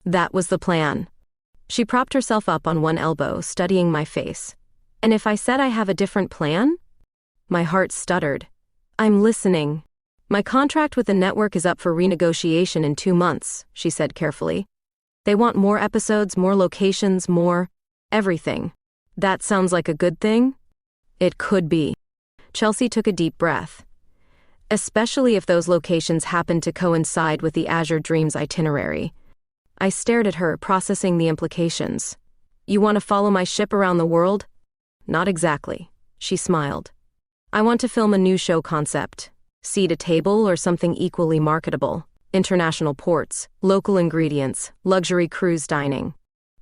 That was the plan. She propped herself up on one elbow, studying my face. "And if I said I have a different plan?" My heart stuttered. "I'm listening." "My contract with the network is up for renegotiation in 2 months," she said carefully. "They want more episodes, more locations, more everything." "That sounds like a good thing?" "It could be." Chelsea took a deep breath. "Especially if those locations happen to coincide with the Azure Dreams itinerary." I stared at her, processing the implications. "You want to follow my ship around the world?" "Not exactly," she smiled. "I want to film a new show concept. Seat a table or something equally marketable. International ports, local ingredients, luxury cruise dining.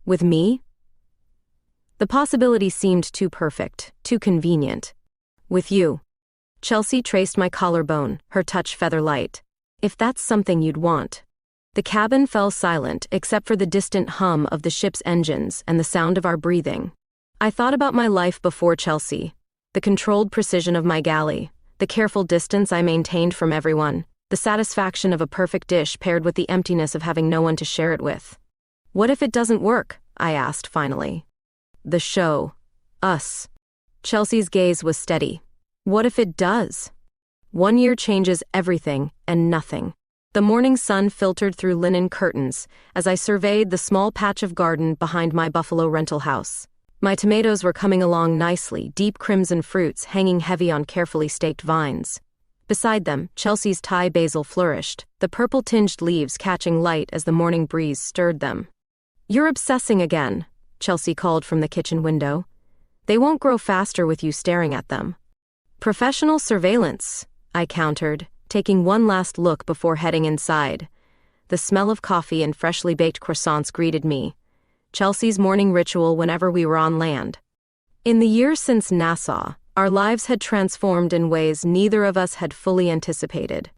With me?" The possibility seemed too perfect, too convenient. "With you." Chelsea traced my collarbone, her touch feather-light. "If that's something you'd want." The cabin fell silent except for the distant hum of the ship's engines and the sound of our breathing. I thought about my life before Chelsea, the controlled precision of my galley, the careful distance I maintained from everyone, the satisfaction of a perfect dish paired with the emptiness of having no one to share it with. "What if it doesn't work?" I asked finally. "The show. Us." Chelsea's gaze was steady. "What if it does?" 1 year changes everything and nothing. The morning sun filtered through linen curtains as I surveyed the small patch of garden behind my Buffalo rental house. My tomatoes were coming along nicely, deep crimson fruits hanging heavy on carefully staked vines. Beside them, Chelsea's Thai basil flourished, the purple-tinged leaves catching light as the morning breeze stirred them. "You're obsessing again," Chelsea called from the kitchen window. "They won't grow faster with you staring at them." "Professional surveillance," I countered, taking one last look before heading inside. The smell of coffee and freshly baked croissants greeted me, Chelsea's morning ritual whenever we were on land. In the years since Nassau, our lives had transformed in ways neither of us had fully anticipated.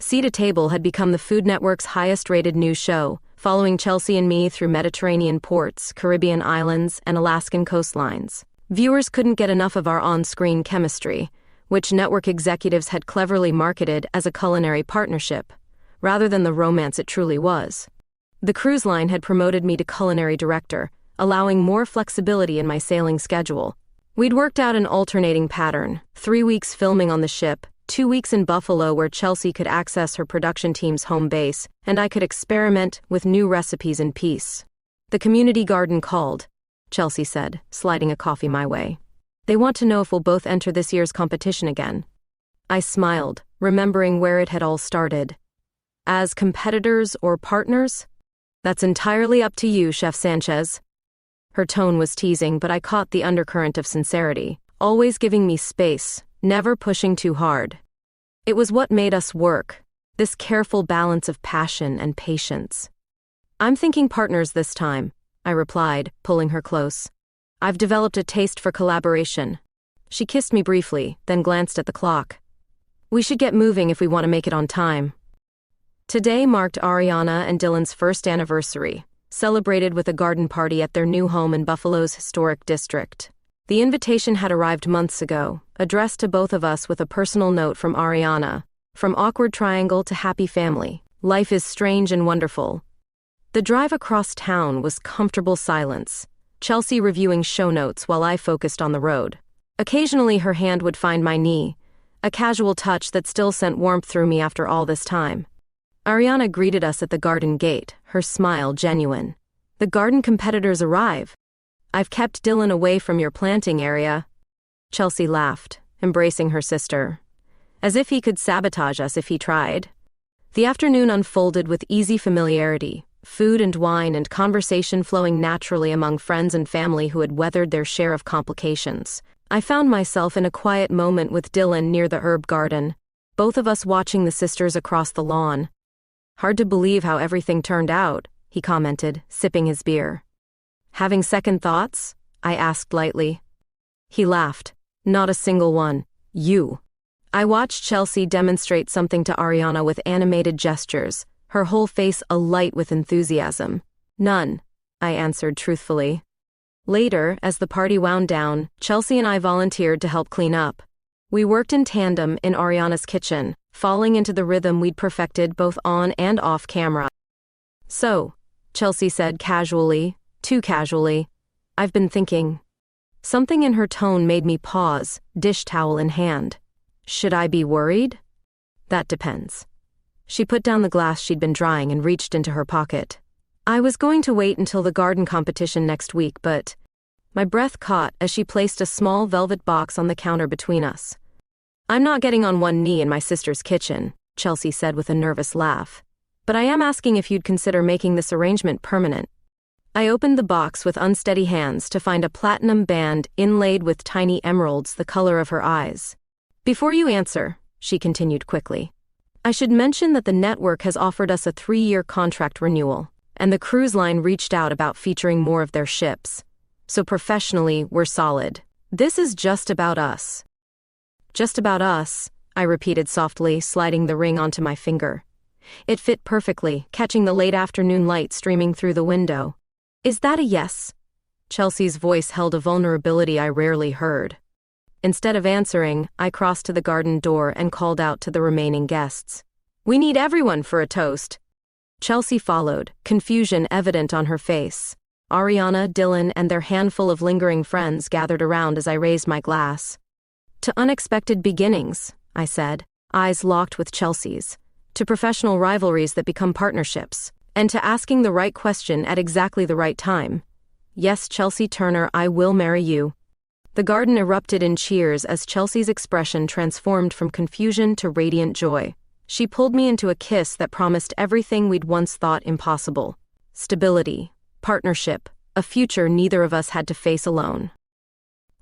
Seat a Table had become the Food Network's highest-rated news show, following Chelsea and me through Mediterranean ports, Caribbean islands, and Alaskan coastlines. Viewers couldn't get enough of our on-screen chemistry, which network executives had cleverly marketed as a culinary partnership, rather than the romance it truly was. The cruise line had promoted me to culinary director, allowing more flexibility in my sailing schedule. We'd worked out an alternating pattern, 3 weeks filming on the ship, 2 weeks in Buffalo where Chelsea could access her production team's home base, and I could experiment with new recipes in peace. "The community garden called," Chelsea said, sliding a coffee my way. "They want to know if we'll both enter this year's competition again." I smiled, remembering where it had all started. As competitors or partners? That's entirely up to you, Chef Sanchez. Her tone was teasing, but I caught the undercurrent of sincerity, always giving me space, never pushing too hard. It was what made us work, this careful balance of passion and patience. I'm thinking partners this time, I replied, pulling her close. I've developed a taste for collaboration. She kissed me briefly, then glanced at the clock. We should get moving if we want to make it on time. Today marked Ariana and Dylan's first anniversary, celebrated with a garden party at their new home in Buffalo's historic district. The invitation had arrived months ago, addressed to both of us with a personal note from Ariana. From awkward triangle to happy family, life is strange and wonderful. The drive across town was comfortable silence, Chelsea reviewing show notes while I focused on the road. Occasionally her hand would find my knee, a casual touch that still sent warmth through me after all this time. Ariana greeted us at the garden gate, her smile genuine. The garden competitors arrive. I've kept Dylan away from your planting area. Chelsea laughed, embracing her sister. As if he could sabotage us if he tried. The afternoon unfolded with easy familiarity, food and wine and conversation flowing naturally among friends and family who had weathered their share of complications. I found myself in a quiet moment with Dylan near the herb garden, both of us watching the sisters across the lawn. Hard to believe how everything turned out, he commented, sipping his beer. Having second thoughts? I asked lightly. He laughed. Not a single one. You. I watched Chelsea demonstrate something to Ariana with animated gestures, her whole face alight with enthusiasm. None, I answered truthfully. Later, as the party wound down, Chelsea and I volunteered to help clean up. We worked in tandem in Ariana's kitchen, falling into the rhythm we'd perfected both on and off camera. So, Chelsea said casually, too casually, I've been thinking. Something in her tone made me pause, dish towel in hand. Should I be worried? That depends. She put down the glass she'd been drying and reached into her pocket. I was going to wait until the garden competition next week, but my breath caught as she placed a small velvet box on the counter between us. I'm not getting on one knee in my sister's kitchen, Chelsea said with a nervous laugh. But I am asking if you'd consider making this arrangement permanent. I opened the box with unsteady hands to find a platinum band inlaid with tiny emeralds the color of her eyes. Before you answer, she continued quickly, I should mention that the network has offered us a 3-year contract renewal, and the cruise line reached out about featuring more of their ships. So professionally, we're solid. This is just about us. Just about us, I repeated softly, sliding the ring onto my finger. It fit perfectly, catching the late afternoon light streaming through the window. Is that a yes? Chelsea's voice held a vulnerability I rarely heard. Instead of answering, I crossed to the garden door and called out to the remaining guests. We need everyone for a toast. Chelsea followed, confusion evident on her face. Ariana, Dylan, and their handful of lingering friends gathered around as I raised my glass. To unexpected beginnings, I said, eyes locked with Chelsea's. To professional rivalries that become partnerships. And to asking the right question at exactly the right time. Yes, Chelsea Turner, I will marry you. The garden erupted in cheers as Chelsea's expression transformed from confusion to radiant joy. She pulled me into a kiss that promised everything we'd once thought impossible. Stability, partnership, a future neither of us had to face alone.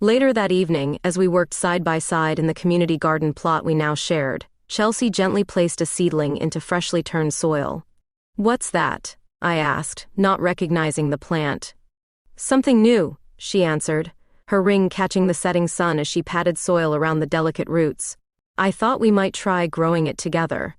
Later that evening, as we worked side by side in the community garden plot we now shared, Chelsea gently placed a seedling into freshly turned soil. What's that? I asked, not recognizing the plant. Something new, she answered, her ring catching the setting sun as she patted soil around the delicate roots. I thought we might try growing it together.